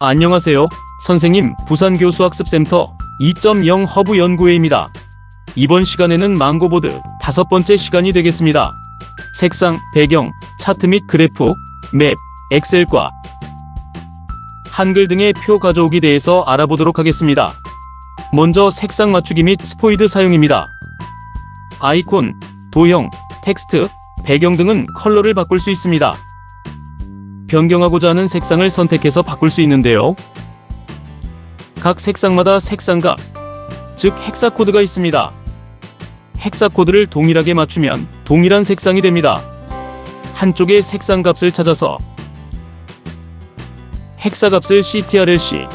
안녕하세요. 선생님, 부산교수학습센터 2.0 허브 연구회입니다. 이번 시간에는 망고보드 5번째 시간이 되겠습니다. 색상, 배경, 차트 및 그래프, 맵, 엑셀과 한글 등의 표 가져오기 대해서 알아보도록 하겠습니다. 먼저 색상 맞추기 및 스포이드 사용입니다. 아이콘, 도형, 텍스트, 배경 등은 컬러를 바꿀 수 있습니다. 변경하고자 하는 색상을 선택해서 바꿀 수 있는데요. 각 색상마다 색상값, 즉 헥사코드가 있습니다. 헥사코드를 동일하게 맞추면 동일한 색상이 됩니다. 한쪽의 색상값을 찾아서 헥사값을 ctrlc,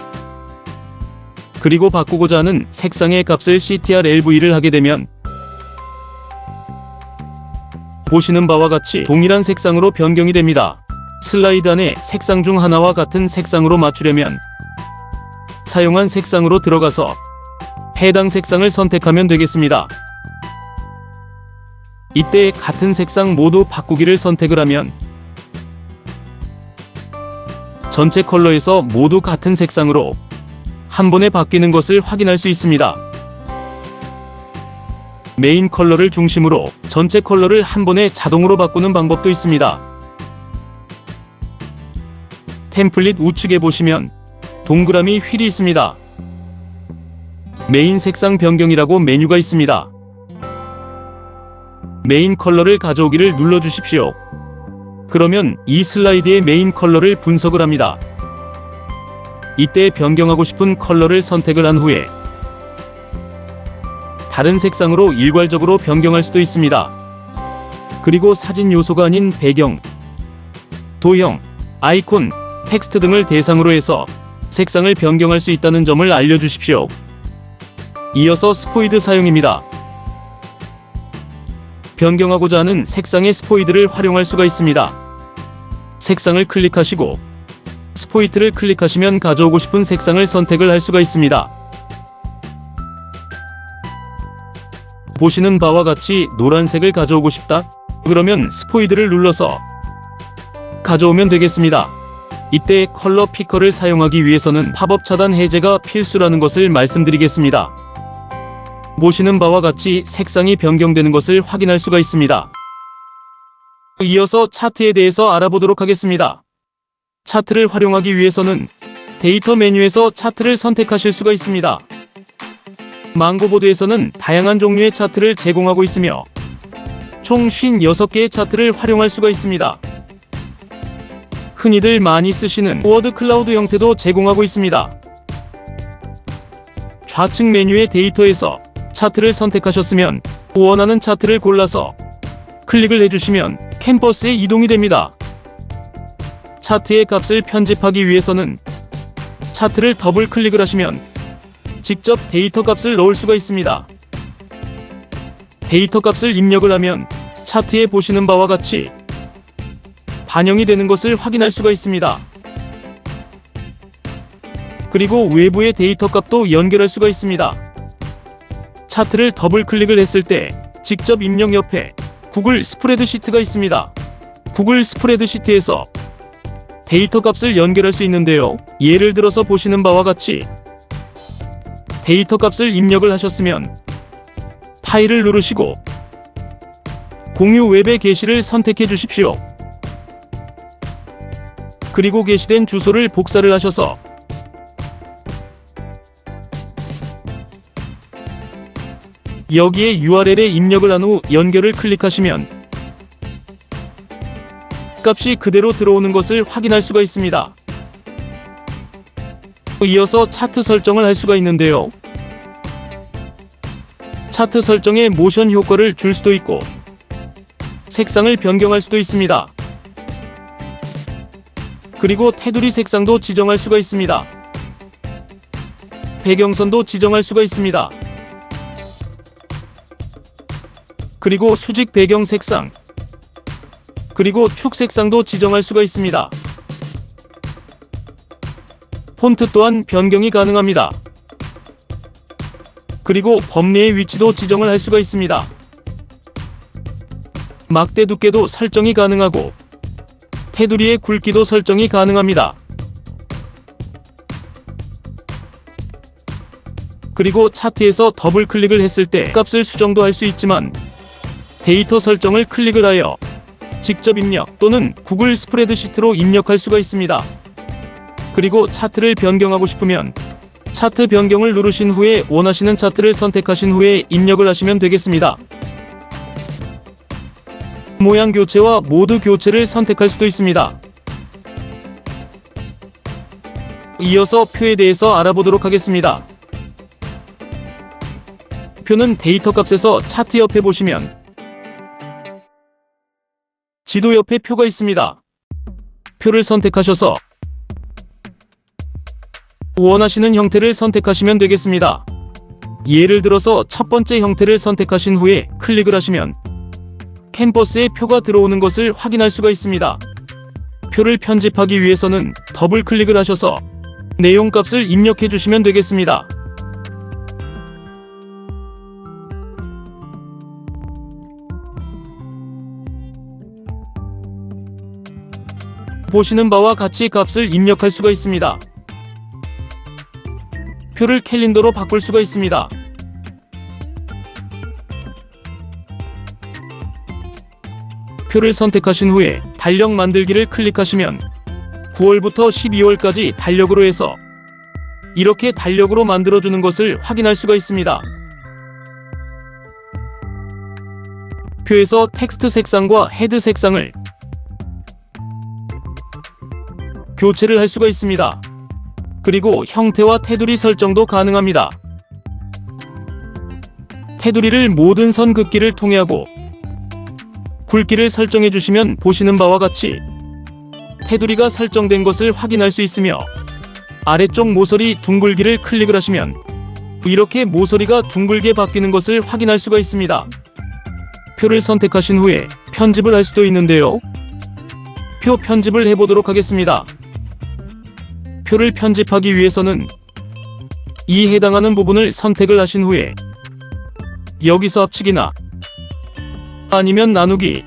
그리고 바꾸고자 하는 색상의 값을 ctrlv를 하게 되면 보시는 바와 같이 동일한 색상으로 변경이 됩니다. 슬라이드 안에 색상 중 하나와 같은 색상으로 맞추려면 사용한 색상으로 들어가서 해당 색상을 선택하면 되겠습니다. 이때 같은 색상 모두 바꾸기를 선택을 하면 전체 컬러에서 모두 같은 색상으로 한 번에 바뀌는 것을 확인할 수 있습니다. 메인 컬러를 중심으로 전체 컬러를 한 번에 자동으로 바꾸는 방법도 있습니다. 템플릿 우측에 보시면 동그라미 휠이 있습니다. 메인 색상 변경이라고 메뉴가 있습니다. 메인 컬러를 가져오기를 눌러주십시오. 그러면 이 슬라이드의 메인 컬러를 분석을 합니다. 이때 변경하고 싶은 컬러를 선택을 한 후에 다른 색상으로 일괄적으로 변경할 수도 있습니다. 그리고 사진 요소가 아닌 배경, 도형, 아이콘, 텍스트 등을 대상으로 해서 색상을 변경할 수 있다는 점을 알려주십시오. 이어서 스포이드 사용입니다. 변경하고자 하는 색상의 스포이드를 활용할 수가 있습니다. 색상을 클릭하시고 스포이트를 클릭하시면 가져오고 싶은 색상을 선택을 할 수가 있습니다. 보시는 바와 같이 노란색을 가져오고 싶다? 그러면 스포이드를 눌러서 가져오면 되겠습니다. 이때 컬러 피커를 사용하기 위해서는 팝업 차단 해제가 필수라는 것을 말씀드리겠습니다. 보시는 바와 같이 색상이 변경되는 것을 확인할 수가 있습니다. 이어서 차트에 대해서 알아보도록 하겠습니다. 차트를 활용하기 위해서는 데이터 메뉴에서 차트를 선택하실 수가 있습니다. 망고보드에서는 다양한 종류의 차트를 제공하고 있으며 총 56개의 차트를 활용할 수가 있습니다. 흔히들 많이 쓰시는 워드 클라우드 형태도 제공하고 있습니다. 좌측 메뉴의 데이터에서 차트를 선택하셨으면 원하는 차트를 골라서 클릭을 해주시면 캔버스에 이동이 됩니다. 차트의 값을 편집하기 위해서는 차트를 더블 클릭을 하시면 직접 데이터 값을 넣을 수가 있습니다. 데이터 값을 입력을 하면 차트에 보시는 바와 같이 반영이 되는 것을 확인할 수가 있습니다. 그리고 외부의 데이터 값도 연결할 수가 있습니다. 차트를 더블 클릭을 했을 때 직접 입력 옆에 구글 스프레드시트가 있습니다. 구글 스프레드시트에서 데이터 값을 연결할 수 있는데요. 예를 들어서 보시는 바와 같이 데이터 값을 입력을 하셨으면 파일을 누르시고 공유 웹의 게시를 선택해 주십시오. 그리고 게시된 주소를 복사를 하셔서 여기에 URL에 입력을 한 후 연결을 클릭하시면 값이 그대로 들어오는 것을 확인할 수가 있습니다. 이어서 차트 설정을 할 수가 있는데요. 차트 설정에 모션 효과를 줄 수도 있고 색상을 변경할 수도 있습니다. 그리고 테두리 색상도 지정할 수가 있습니다. 배경선도 지정할 수가 있습니다. 그리고 수직 배경 색상, 그리고 축 색상도 지정할 수가 있습니다. 폰트 또한 변경이 가능합니다. 그리고 범례의 위치도 지정을 할 수가 있습니다. 막대 두께도 설정이 가능하고 테두리의 굵기도 설정이 가능합니다. 그리고 차트에서 더블 클릭을 했을 때 값을 수정도 할 수 있지만 데이터 설정을 클릭을 하여 직접 입력 또는 구글 스프레드시트로 입력할 수가 있습니다. 그리고 차트를 변경하고 싶으면 차트 변경을 누르신 후에 원하시는 차트를 선택하신 후에 입력을 하시면 되겠습니다. 모양 교체와 모드 교체를 선택할 수도 있습니다. 이어서 표에 대해서 알아보도록 하겠습니다. 표는 데이터 값에서 차트 옆에 보시면 지도 옆에 표가 있습니다. 표를 선택하셔서 원하시는 형태를 선택하시면 되겠습니다. 예를 들어서 첫 번째 형태를 선택하신 후에 클릭을 하시면 캔버스에 표가 들어오는 것을 확인할 수가 있습니다. 표를 편집하기 위해서는 더블 클릭을 하셔서 내용 값을 입력해 주시면 되겠습니다. 보시는 바와 같이 값을 입력할 수가 있습니다. 표를 캘린더로 바꿀 수가 있습니다. 표를 선택하신 후에 달력 만들기를 클릭하시면 9월부터 12월까지 달력으로 해서 이렇게 달력으로 만들어주는 것을 확인할 수가 있습니다. 표에서 텍스트 색상과 헤드 색상을 교체를 할 수가 있습니다. 그리고 형태와 테두리 설정도 가능합니다. 테두리를 모든 선 긋기를 통해 하고 굵기를 설정해 주시면 보시는 바와 같이 테두리가 설정된 것을 확인할 수 있으며 아래쪽 모서리 둥글기를 클릭을 하시면 이렇게 모서리가 둥글게 바뀌는 것을 확인할 수가 있습니다. 표를 선택하신 후에 편집을 할 수도 있는데요. 표 편집을 해보도록 하겠습니다. 표를 편집하기 위해서는 이 해당하는 부분을 선택을 하신 후에 여기서 합치기나 아니면 나누기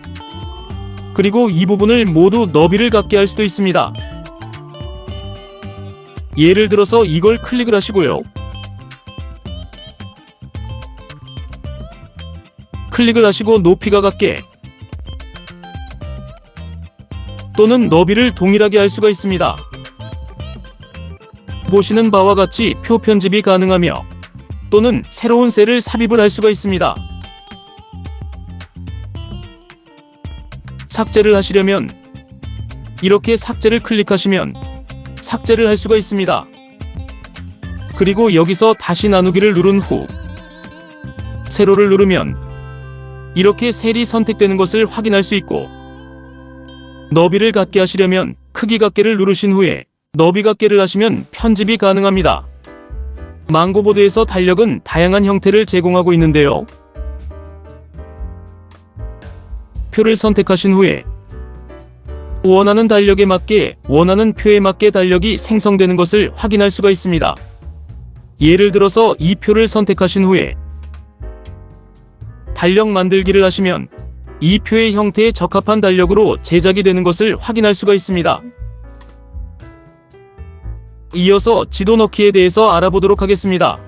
그리고 이 부분을 모두 너비를 갖게 할 수도 있습니다. 예를 들어서 이걸 클릭을 하시고요. 클릭을 하시고 높이가 같게 또는 너비를 동일하게 할 수가 있습니다. 보시는 바와 같이 표 편집이 가능하며 또는 새로운 셀을 삽입을 할 수가 있습니다. 삭제를 하시려면 이렇게 삭제를 클릭하시면 삭제를 할 수가 있습니다. 그리고 여기서 다시 나누기를 누른 후 세로를 누르면 이렇게 셀이 선택되는 것을 확인할 수 있고 너비를 갖게 하시려면 크기 갖게를 누르신 후에 너비 갖게를 하시면 편집이 가능합니다. 망고보드에서 달력은 다양한 형태를 제공하고 있는데요. 표를 선택하신 후에 원하는 달력에 맞게 원하는 표에 맞게 달력이 생성되는 것을 확인할 수가 있습니다. 예를 들어서 이 표를 선택하신 후에 달력 만들기를 하시면 이 표의 형태에 적합한 달력으로 제작이 되는 것을 확인할 수가 있습니다. 이어서 지도 넣기에 대해서 알아보도록 하겠습니다.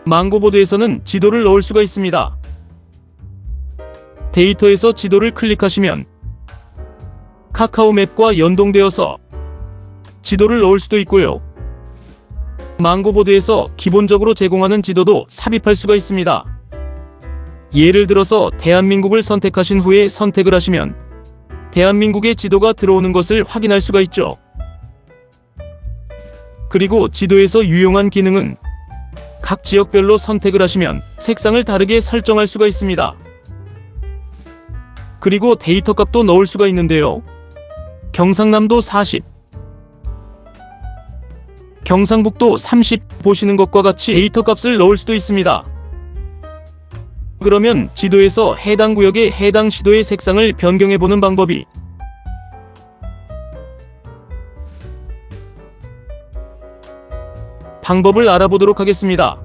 망고보드에서는 지도를 넣을 수가 있습니다. 데이터에서 지도를 클릭하시면 카카오맵과 연동되어서 지도를 넣을 수도 있고요. 망고보드에서 기본적으로 제공하는 지도도 삽입할 수가 있습니다. 예를 들어서 대한민국을 선택하신 후에 선택을 하시면 대한민국의 지도가 들어오는 것을 확인할 수가 있죠. 그리고 지도에서 유용한 기능은 각 지역별로 선택을 하시면 색상을 다르게 설정할 수가 있습니다. 그리고 데이터 값도 넣을 수가 있는데요. 경상남도 40, 경상북도 30 보시는 것과 같이 데이터 값을 넣을 수도 있습니다. 그러면 지도에서 해당 구역의 해당 시도의 색상을 변경해 보는 방법이 방법을 알아보도록 하겠습니다.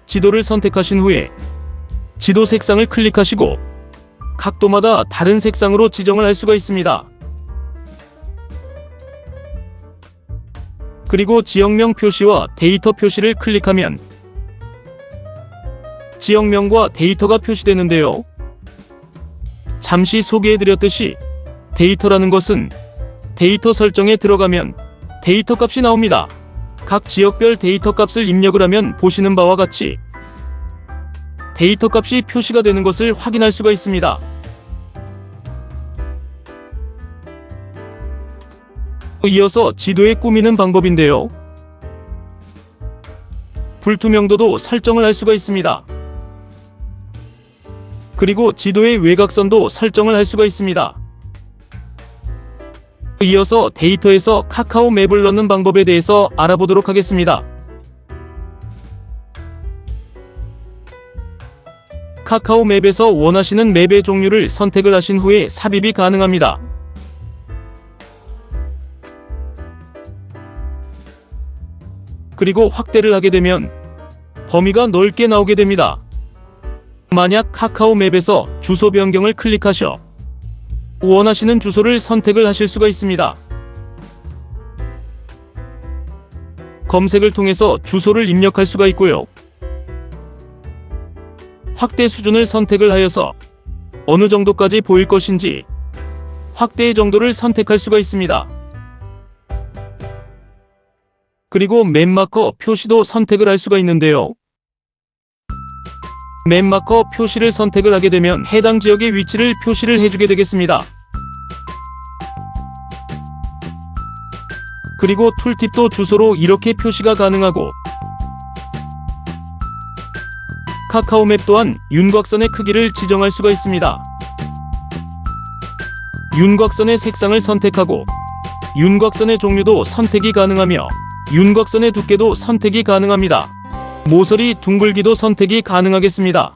지도를 선택하신 후에 지도 색상을 클릭하시고 각도마다 다른 색상으로 지정을 할 수가 있습니다. 그리고 지역명 표시와 데이터 표시를 클릭하면 지역명과 데이터가 표시되는데요. 잠시 소개해드렸듯이 데이터라는 것은 데이터 설정에 들어가면 데이터 값이 나옵니다. 각 지역별 데이터 값을 입력을 하면 보시는 바와 같이 데이터 값이 표시가 되는 것을 확인할 수가 있습니다. 이어서 지도에 꾸미는 방법인데요. 불투명도도 설정을 할 수가 있습니다. 그리고 지도의 외곽선도 설정을 할 수가 있습니다. 이어서 데이터에서 카카오 맵을 넣는 방법에 대해서 알아보도록 하겠습니다. 카카오 맵에서 원하시는 맵의 종류를 선택을 하신 후에 삽입이 가능합니다. 그리고 확대를 하게 되면 범위가 넓게 나오게 됩니다. 만약 카카오 맵에서 주소 변경을 클릭하셔 원하시는 주소를 선택을 하실 수가 있습니다. 검색을 통해서 주소를 입력할 수가 있고요. 확대 수준을 선택을 하여서 어느 정도까지 보일 것인지 확대의 정도를 선택할 수가 있습니다. 그리고 맵마커 표시도 선택을 할 수가 있는데요. 맵마커 표시를 선택을 하게 되면 해당 지역의 위치를 표시를 해주게 되겠습니다. 그리고 툴팁도 주소로 이렇게 표시가 가능하고 카카오맵 또한 윤곽선의 크기를 지정할 수가 있습니다. 윤곽선의 색상을 선택하고 윤곽선의 종류도 선택이 가능하며 윤곽선의 두께도 선택이 가능합니다. 모서리 둥글기도 선택이 가능하겠습니다.